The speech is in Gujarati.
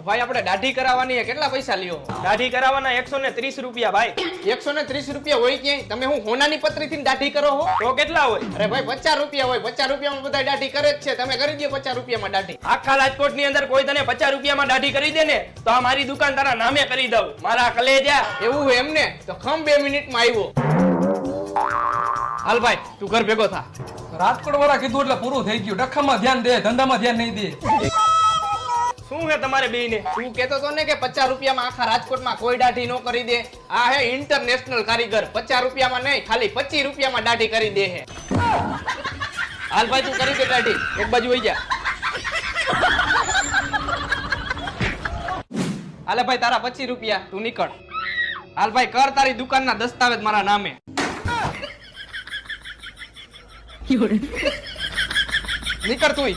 ભાઈ આપણે દાઢી કરાવવાની છે, કેટલા પૈસા લ્યો? દાઢી કરાવવાના 130 રૂપિયા ભાઈ. 130 રૂપિયા હોય ક્યાંય? તમે હું હોનાની પત્રીથી દાઢી કરો હો? તો કેટલા હોય? અરે ભાઈ 50 રૂપિયા હોય. 50 રૂપિયામાં બધા દાઢી કરે જ છે. તમે કરી દો 50 રૂપિયામાં દાઢી. આખા રાજકોટ ની અંદર કોઈ તને 50 રૂપિયામાં દાઢી કરી દે ને તો આ મારી દુકાન તારા નામે કરી દઉં. મારા કલેજા. એવું હોય એમને? તો ખમ 2 મિનિટમાં આવ્યો. હાલ ભાઈ તું ઘર ભેગો થા. રાજકોટ વાળા કીધું એટલે પૂરું થઈ ગયું. ડખામાં ધ્યાન દે, ધંધામાં ધ્યાન નહીં દે. શું છે તમારે બેયને? તું કહેતો તો ને કે 50 રૂપિયામાં આખા રાજકોટમાં કોઈ દાઢી ન કરી દે. આ હે ઇન્ટરનેશનલ કારીગર. 50 રૂપિયામાં નહીં, ખાલી 25 રૂપિયામાં દાઢી કરી દે હે. હાલ ભાઈ તું કરી દે દાઢી. એક બાજુ વઈ જા. હાલે ભાઈ તારા 25 રૂપિયા, તું નીકળ. હાલ ભાઈ કર તારી દુકાનના દસ્તાવેજ મારા નામે. નીકળ તું.